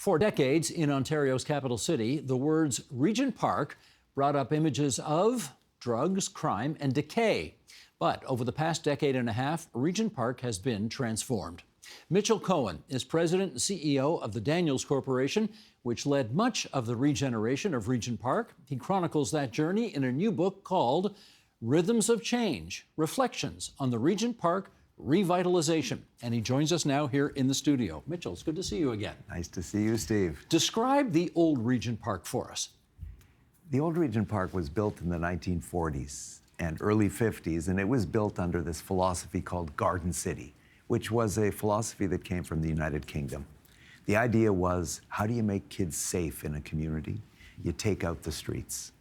For decades in Ontario's capital city, the words Regent Park brought up images of drugs, crime, and decay. But over the past decade and a half, Regent Park has been transformed. Mitchell Cohen is president and CEO of the Daniels Corporation, which led much of the regeneration of Regent Park. He chronicles that journey in a new book called Rhythms of Change, Reflections on the Regent Park Revitalization. And he joins us now here in the studio. Mitchell, it's good to see you again. Nice to see you, Steve. Describe the old Regent Park for us. The old Regent Park was built in the 1940s and early 50s, and it was built under this philosophy called Garden City, which was a philosophy that came from the United Kingdom. The idea was, how do you make kids safe in a community? You take out the streets.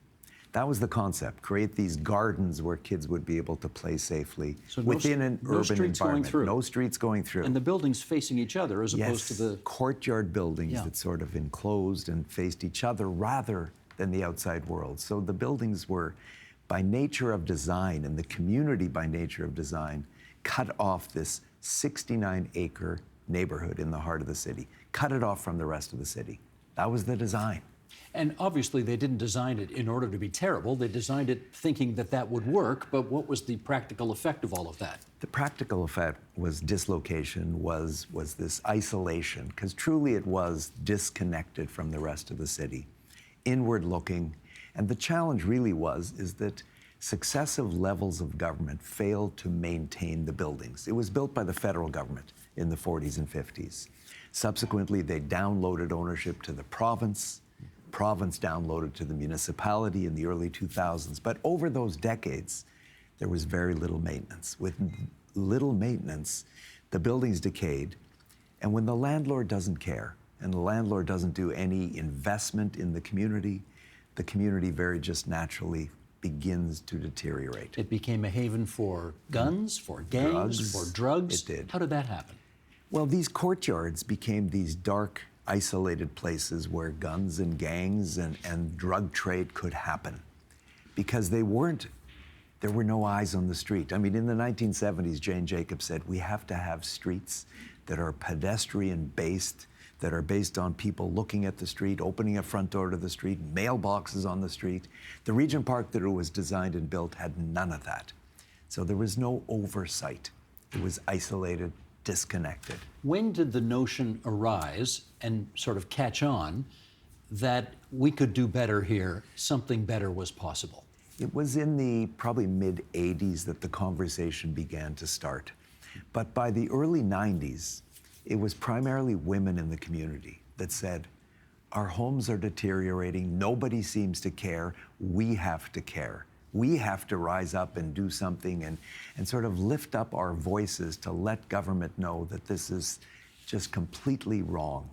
That was the concept. Create these gardens where kids would be able to play safely within an urban environment. No streets going through. And the buildings facing each other as opposed to the courtyard buildings that sort of enclosed and faced each other rather than the outside world. So the buildings were, by nature of design, and the community by nature of design, cut off this 69-acre neighborhood in the heart of the city. Cut it off from the rest of the city. That was the design. And obviously they didn't design it in order to be terrible. They designed it thinking that that would work, but what was the practical effect of all of that? The practical effect was dislocation, was this isolation, because truly it was disconnected from the rest of the city, inward looking. And the challenge really is that successive levels of government failed to maintain the buildings. It was built by the federal government in the 40s and 50s. Subsequently, they downloaded ownership to the province. Province downloaded to the municipality in the early 2000s. But over those decades, there was very little maintenance. With little maintenance, the buildings decayed. And when the landlord doesn't care, and the landlord doesn't do any investment in the community very just naturally begins to deteriorate. It became a haven for guns, for gangs, for drugs. It did. How did that happen? Well, these courtyards became these dark, isolated places where guns and gangs and drug trade could happen because there were no eyes on the street. I mean, in the 1970s, Jane Jacobs said, we have to have streets that are pedestrian-based, that are based on people looking at the street, opening a front door to the street, mailboxes on the street. The Regent Park that it was designed and built had none of that. So there was no oversight. It was isolated, disconnected. When did the notion arise and sort of catch on that we could do better here, something better was possible? It was in the probably mid-'80s that the conversation began to start. But by the early 90s, it was primarily women in the community that said, our homes are deteriorating, nobody seems to care, we have to care. We have to rise up and do something and sort of lift up our voices to let government know that this is just completely wrong,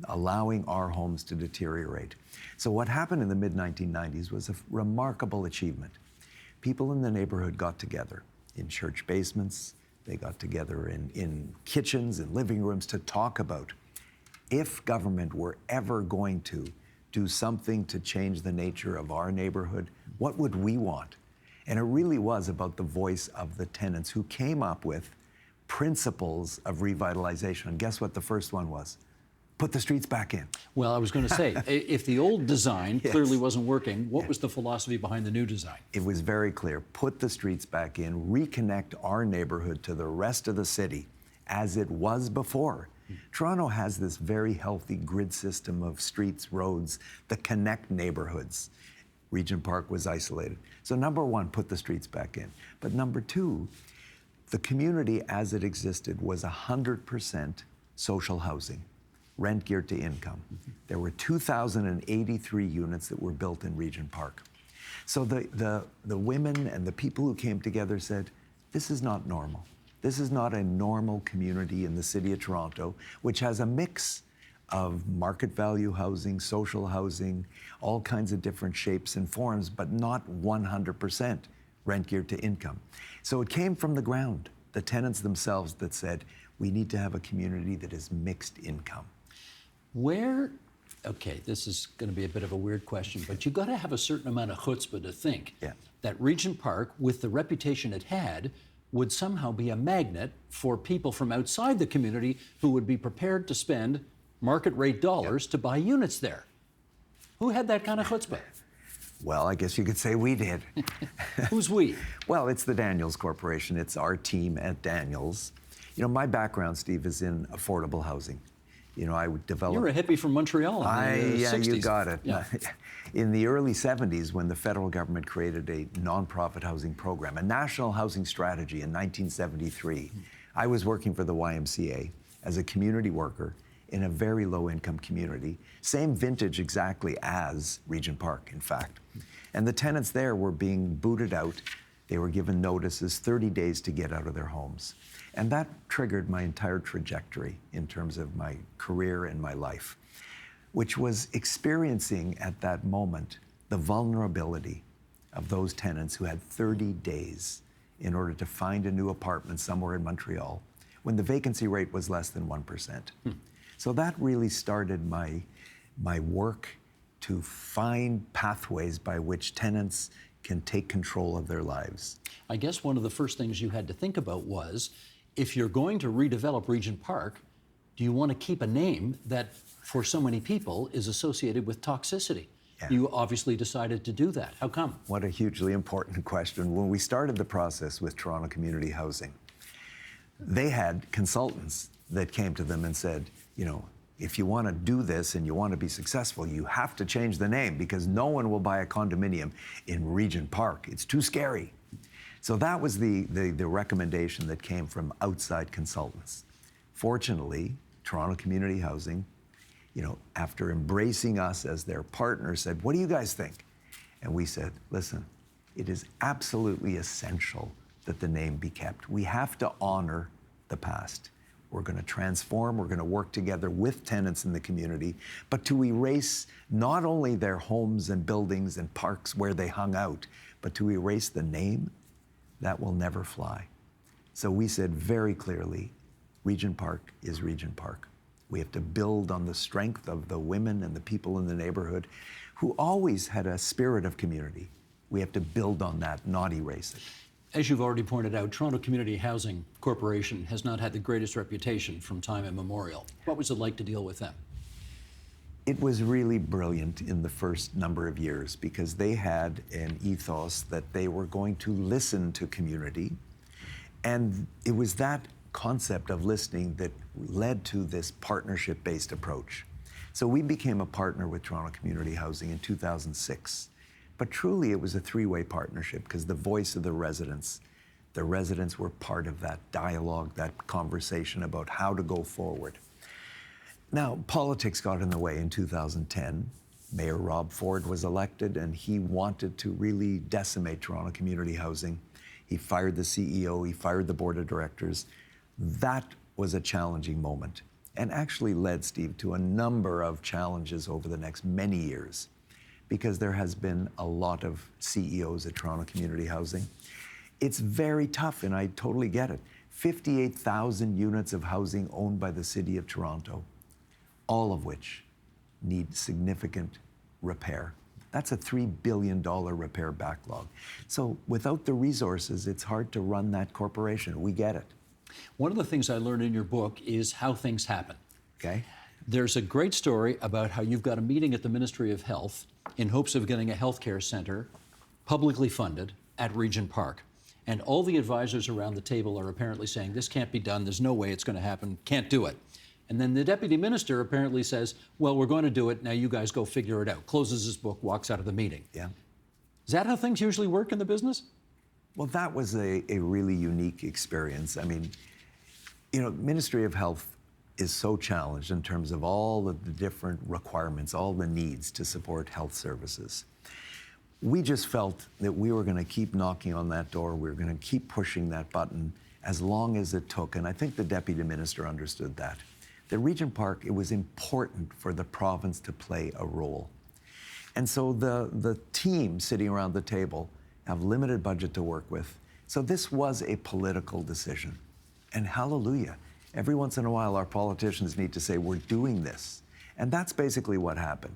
allowing our homes to deteriorate. So what happened in the mid-1990s was a remarkable achievement. People in the neighborhood got together in church basements, they got together in kitchens and living rooms to talk about if government were ever going to do something to change the nature of our neighborhood, what would we want? And it really was about the voice of the tenants who came up with principles of revitalization. And guess what the first one was? Put the streets back in. Well, I was going to say, if the old design clearly wasn't working, what was the philosophy behind the new design? It was very clear. Put the streets back in, reconnect our neighborhood to the rest of the city as it was before. Toronto has this very healthy grid system of streets, roads that connect neighborhoods. Regent Park was isolated. So number one, put the streets back in. But number two, the community as it existed was 100% social housing, rent geared to income. There were 2,083 units that were built in Regent Park. So the women and the people who came together said, this is not normal. This is not a normal community in the city of Toronto, which has a mix of market value housing, social housing, all kinds of different shapes and forms, but not 100% rent geared to income. So it came from the ground, the tenants themselves that said, we need to have a community that is mixed income. Okay, this is going to be a bit of a weird question, but you've got to have a certain amount of chutzpah to think that Regent Park, with the reputation it had, would somehow be a magnet for people from outside the community who would be prepared to spend market rate dollars to buy units there. Who had that kind of chutzpah? Well, I guess you could say we did. Who's we? Well, it's the Daniels Corporation. It's our team at Daniels. You know, my background, Steve, is in affordable housing. You know, I would develop... You're a hippie from Montreal in the 60s. You got it. Yeah. In the early 70s, when the federal government created a nonprofit housing program, a national housing strategy in 1973, I was working for the YMCA as a community worker in a very low-income community, same vintage exactly as Regent Park, in fact. And the tenants there were being booted out. They were given notices, 30 days to get out of their homes. And that triggered my entire trajectory in terms of my career and my life, which was experiencing at that moment the vulnerability of those tenants who had 30 days in order to find a new apartment somewhere in Montreal when the vacancy rate was less than 1%. So that really started my work to find pathways by which tenants can take control of their lives. I guess one of the first things you had to think about was, if you're going to redevelop Regent Park, do you want to keep a name that, for so many people, is associated with toxicity? Yeah. You obviously decided to do that. How come? What a hugely important question. When we started the process with Toronto Community Housing, they had consultants that came to them and said, you know, if you want to do this and you want to be successful, you have to change the name because no one will buy a condominium in Regent Park. It's too scary. So that was the recommendation that came from outside consultants. Fortunately, Toronto Community Housing, you know, after embracing us as their partner, said, what do you guys think? And we said, listen, it is absolutely essential that the name be kept. We have to honor the past. We're going to transform, we're going to work together with tenants in the community, but to erase not only their homes and buildings and parks where they hung out, but to erase the name, that will never fly. So we said very clearly, Regent Park is Regent Park. We have to build on the strength of the women and the people in the neighborhood who always had a spirit of community. We have to build on that, not erase it. As you've already pointed out, Toronto Community Housing Corporation has not had the greatest reputation from time immemorial. What was it like to deal with them? It was really brilliant in the first number of years because they had an ethos that they were going to listen to community. And it was that concept of listening that led to this partnership-based approach. So we became a partner with Toronto Community Housing in 2006. But truly, it was a three-way partnership because the voice of the residents were part of that dialogue, that conversation about how to go forward. Now, politics got in the way in 2010. Mayor Rob Ford was elected, and he wanted to really decimate Toronto Community Housing. He fired the CEO, he fired the board of directors. That was a challenging moment and actually led, Steve, to a number of challenges over the next many years, because there has been a lot of CEOs at Toronto Community Housing. It's very tough, and I totally get it. 58,000 units of housing owned by the City of Toronto, all of which need significant repair. That's a $3 billion repair backlog. So without the resources, it's hard to run that corporation. We get it. One of the things I learned in your book is how things happen. Okay. There's a great story about how you've got a meeting at the Ministry of Health in hopes of getting a healthcare center publicly funded at Regent Park. And all the advisors around the table are apparently saying, this can't be done, there's no way it's going to happen, can't do it. And then the deputy minister apparently says, well, we're going to do it, now you guys go figure it out. Closes his book, walks out of the meeting. Yeah. Is that how things usually work in the business? Well, that was a really unique experience. I mean, you know, Ministry of Health is so challenged in terms of all of the different requirements, all the needs to support health services. We just felt that we were going to keep knocking on that door, we were going to keep pushing that button as long as it took, and I think the deputy minister understood that. The Regent Park, it was important for the province to play a role. And so the team sitting around the table have limited budget to work with. So this was a political decision. And hallelujah, every once in a while our politicians need to say, we're doing this. And that's basically what happened.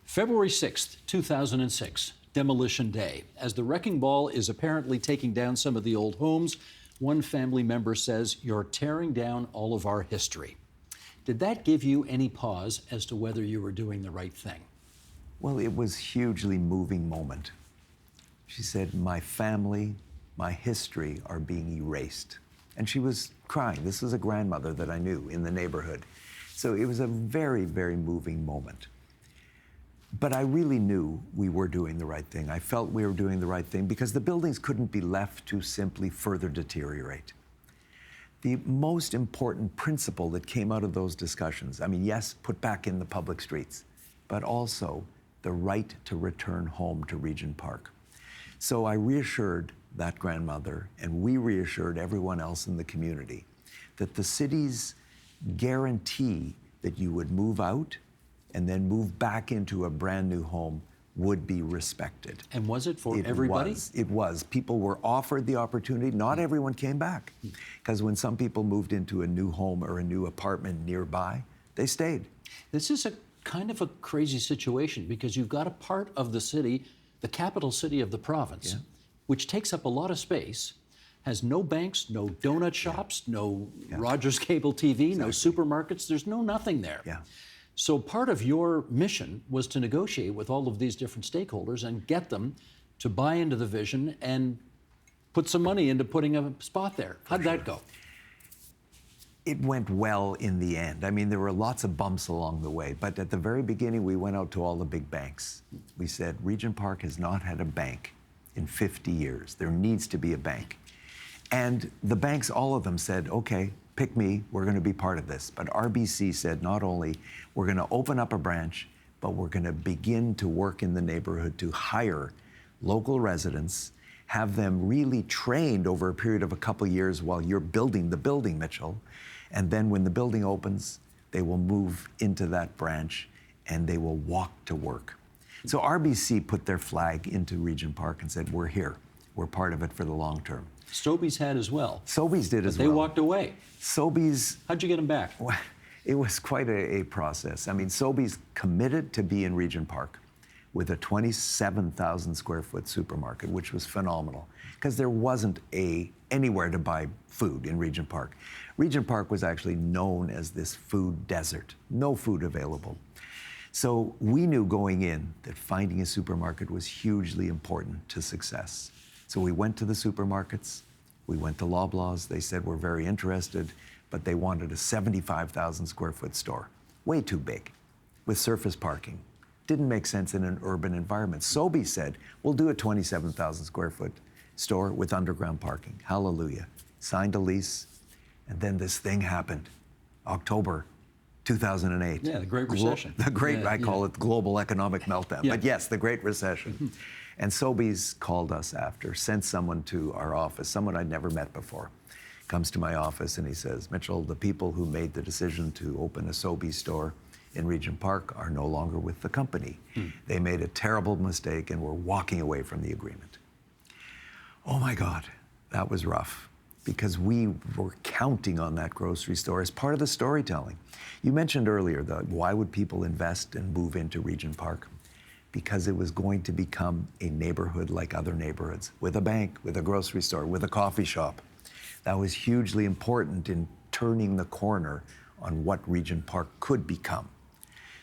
February 6th, 2006, Demolition Day. As the wrecking ball is apparently taking down some of the old homes, one family member says, you're tearing down all of our history. Did that give you any pause as to whether you were doing the right thing? Well, it was a hugely moving moment. She said, my family, my history are being erased. And she was crying. This was a grandmother that I knew in the neighborhood. So it was a very, very moving moment. But I really knew we were doing the right thing. I felt we were doing the right thing because the buildings couldn't be left to simply further deteriorate. The most important principle that came out of those discussions, I mean, yes, put back in the public streets, but also the right to return home to Regent Park. So I reassured that grandmother, and we reassured everyone else in the community that the city's guarantee that you would move out and then move back into a brand new home would be respected. And was it for everybody? It was. People were offered the opportunity. Not everyone came back. Because when some people moved into a new home or a new apartment nearby, they stayed. This is a kind of a crazy situation because you've got a part of the city, the capital city of the province, which takes up a lot of space, has no banks, no donut shops, no Rogers Cable TV, no supermarkets. There's no nothing there. So part of your mission was to negotiate with all of these different stakeholders and get them to buy into the vision and put some money into putting a spot there. How'd that go? It went well in the end. I mean, there were lots of bumps along the way, but at the very beginning, we went out to all the big banks. We said, Regent Park has not had a bank in 50 years. There needs to be a bank. And the banks, all of them said, okay, pick me, we're going to be part of this. But RBC said not only we're going to open up a branch, but we're going to begin to work in the neighborhood to hire local residents, have them really trained over a period of a couple years while you're building the building, Mitchell. And then when the building opens, they will move into that branch and they will walk to work. So RBC put their flag into Regent Park and said, we're here. We're part of it for the long term. Sobeys had as well. Sobeys did as well. They walked away. Sobeys... How'd you get them back? It was quite a process. I mean, Sobeys committed to be in Regent Park with a 27,000 square foot supermarket, which was phenomenal, because there wasn't anywhere to buy food in Regent Park. Regent Park was actually known as this food desert, no food available. So we knew going in that finding a supermarket was hugely important to success. So we went to the supermarkets, we went to Loblaws. They said we're very interested, but they wanted a 75,000 square foot store. Way too big, with surface parking. Didn't make sense in an urban environment. Sobeys said, we'll do a 27,000 square foot store with underground parking. Hallelujah. Signed a lease, and then this thing happened. October 2008. Yeah, the Great Recession. I call it global economic meltdown. Yeah. But yes, the Great Recession. And Sobeys called us after, sent someone to our office, someone I'd never met before. Comes to my office and he says, Mitchell, the people who made the decision to open a Sobeys store in Regent Park are no longer with the company. They made a terrible mistake and were walking away from the agreement. Oh my God, that was rough, because we were counting on that grocery store as part of the storytelling. You mentioned earlier, why would people invest and move into Regent Park? Because it was going to become a neighborhood like other neighborhoods, with a bank, with a grocery store, with a coffee shop. That was hugely important in turning the corner on what Regent Park could become.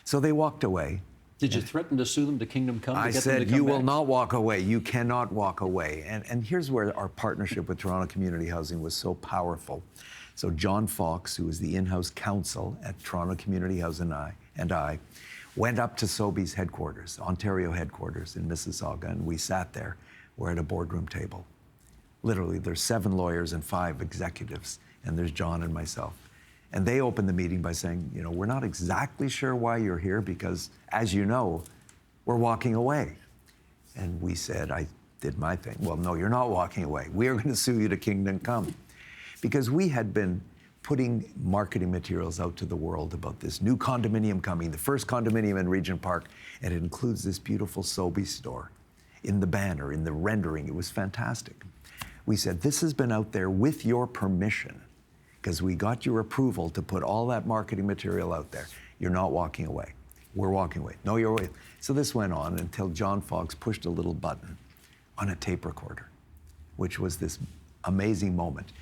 So they walked away. Did you threaten to sue them to Kingdom Come? I said, you will not walk away. You cannot walk away. And here's where our partnership with Toronto Community Housing was so powerful. So John Fox, who was the in-house counsel at Toronto Community Housing, and I went up to Sobeys headquarters, Ontario headquarters in Mississauga, and we sat there. We're at a boardroom table. Literally, there's 7 lawyers and 5 executives, and there's John and myself. And they opened the meeting by saying, you know, we're not exactly sure why you're here because, as you know, we're walking away. And we said, I did my thing. Well, no, you're not walking away. We are going to sue you to Kingdom Come. Because we had been putting marketing materials out to the world about this new condominium coming, the first condominium in Regent Park, and it includes this beautiful Sobeys store. In the banner, in the rendering, it was fantastic. We said, this has been out there with your permission, because we got your approval to put all that marketing material out there. You're not walking away. We're walking away. No, you're away. So this went on until John Fox pushed a little button on a tape recorder, which was this amazing moment.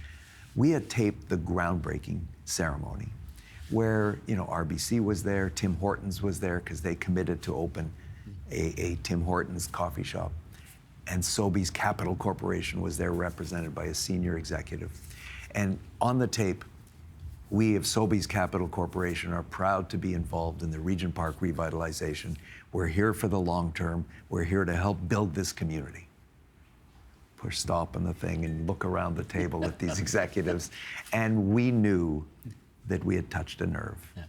We had taped the groundbreaking ceremony. where, RBC was there, Tim Hortons was there because they committed to open a Tim Hortons coffee shop. And Sobeys Capital Corporation was there, represented by a senior executive. And on the tape, we of Sobeys Capital Corporation are proud to be involved in the Regent Park Revitalization. We're here for the long term. We're here to help build this community. Push stop on the thing and look around the table at these executives. And we knew that we had touched a nerve. Yeah.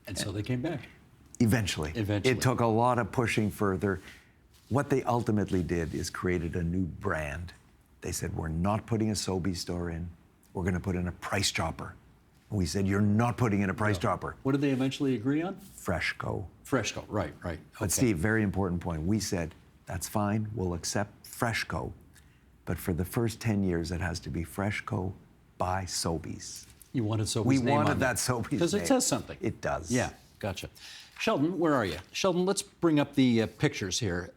And so they came back. Eventually. Eventually. It took a lot of pushing further. What they ultimately did is created a new brand. They said, we're not putting a Sobeys store in. We're going to put in a Price Chopper. And we said, you're not putting in a Price Chopper. What did they eventually agree on? Freshco. Freshco, right. But Steve, very important point. We said, that's fine, we'll accept Freshco. But for the first 10 years, it has to be Freshco by Sobeys. You wanted Sobeys' We name on wanted that it. Sobeys name. Because it says something. It does. Yeah, gotcha. Sheldon, where are you? Sheldon, let's bring up the pictures here.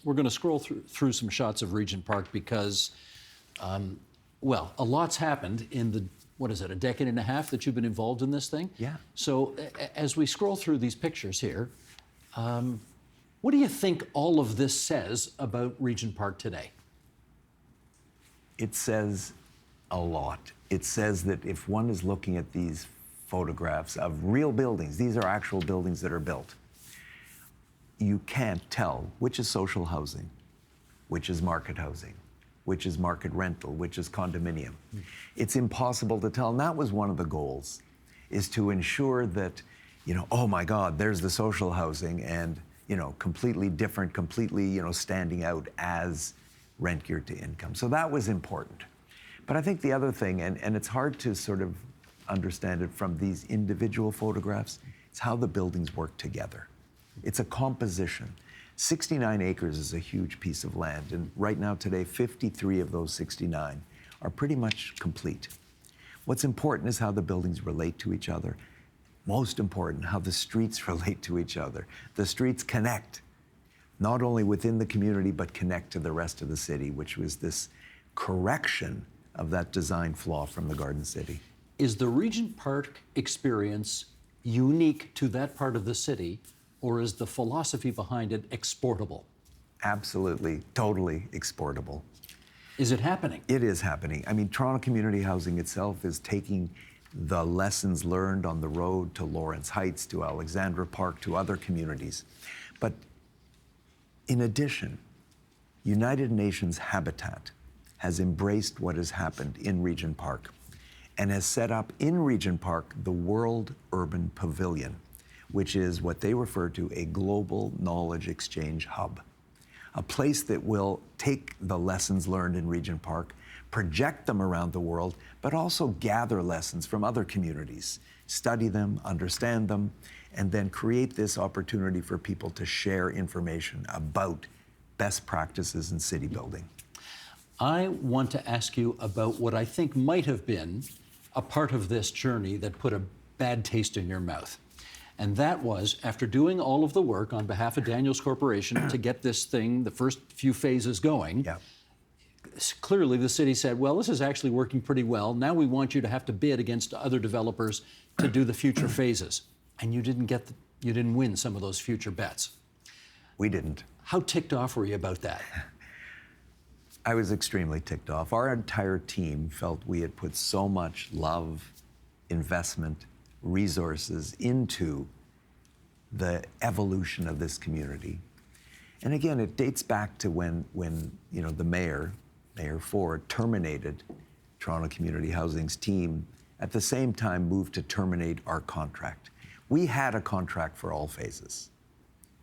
We're going to scroll through some shots of Regent Park because, well, a lot's happened in the, what is it, a decade and a half that you've been involved in this thing? Yeah. So as we scroll through these pictures here, what do you think all of this says about Regent Park today? It says a lot. It says that if one is looking at these photographs of real buildings, these are actual buildings that are built, you can't tell which is social housing, which is market housing, which is market rental, which is condominium. It's impossible to tell, and that was one of the goals, is to ensure that, oh my God, there's the social housing and, completely different, completely, standing out as rent geared to income. So that was important. But I think the other thing, and it's hard to sort of understand it from these individual photographs, it's how the buildings work together. It's a composition. 69 acres is a huge piece of land, and right now today, 53 of those 69 are pretty much complete. What's important is how the buildings relate to each other. Most important, how the streets relate to each other. The streets connect, not only within the community, but connect to the rest of the city, which was this correction of that design flaw from the Garden City. Is the Regent Park experience unique to that part of the city, or is the philosophy behind it exportable? Absolutely, totally exportable. Is it happening? It is happening. I mean, Toronto Community Housing itself is taking the lessons learned on the road to Lawrence Heights, to Alexandra Park, to other communities. But in addition, United Nations Habitat has embraced what has happened in Regent Park and has set up in Regent Park the World Urban Pavilion, which is what they refer to a global knowledge exchange hub. A place that will take the lessons learned in Regent Park, project them around the world, but also gather lessons from other communities, study them, understand them, and then create this opportunity for people to share information about best practices in city building. I want to ask you about what I think might have been a part of this journey that put a bad taste in your mouth. And that was, after doing all of the work on behalf of Daniels Corporation to get this thing, the first few phases going, clearly the city said, well, this is actually working pretty well. Now we want you to have to bid against other developers to do the future phases. And you didn't win some of those future bets. We didn't. How ticked off were you about that? I was extremely ticked off. Our entire team felt we had put so much love, investment, resources into the evolution of this community. And again, it dates back to when the Mayor Ford, terminated Toronto Community Housing's team, at the same time moved to terminate our contract. We had a contract for all phases.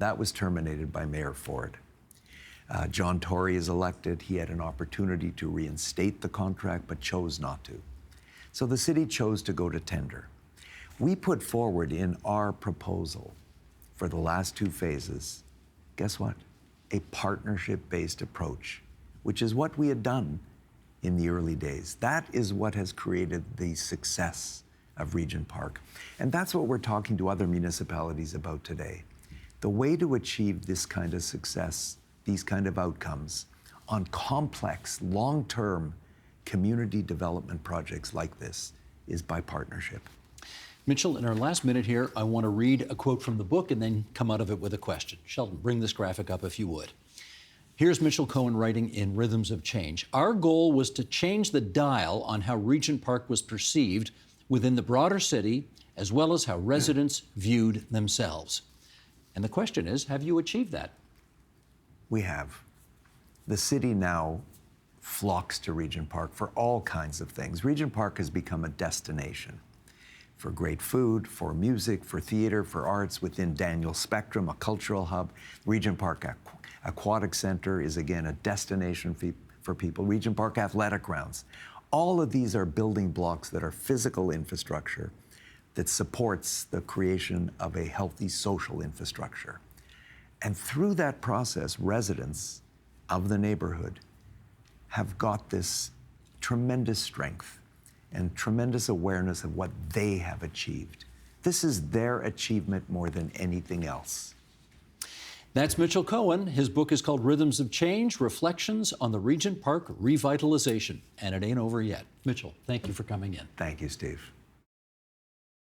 That was terminated by Mayor Ford. John Tory is elected. He had an opportunity to reinstate the contract, but chose not to. So the city chose to go to tender. We put forward in our proposal for the last two phases, guess what? A partnership-based approach, which is what we had done in the early days. That is what has created the success of Regent Park. And that's what we're talking to other municipalities about today. The way to achieve this kind of success, these kind of outcomes on complex, long-term community development projects like this is by partnership. Mitchell, in our last minute here, I want to read a quote from the book and then come out of it with a question. Sheldon, bring this graphic up if you would. Here's Mitchell Cohen writing in Rhythms of Change. Our goal was to change the dial on how Regent Park was perceived within the broader city, as well as how residents viewed themselves. And the question is, have you achieved that? We have. The city now flocks to Regent Park for all kinds of things. Regent Park has become a destination for great food, for music, for theater, for arts within Daniel's Spectrum, a cultural hub. Regent Park Aquatic Center is again a destination for people. Regent Park Athletic Grounds. All of these are building blocks that are physical infrastructure that supports the creation of a healthy social infrastructure. And through that process, residents of the neighborhood have got this tremendous strength and tremendous awareness of what they have achieved. This is their achievement more than anything else. That's Mitchell Cohen. His book is called Rhythms of Change, Reflections on the Regent Park Revitalization. And it ain't over yet. Mitchell, thank you for coming in. Thank you, Steve.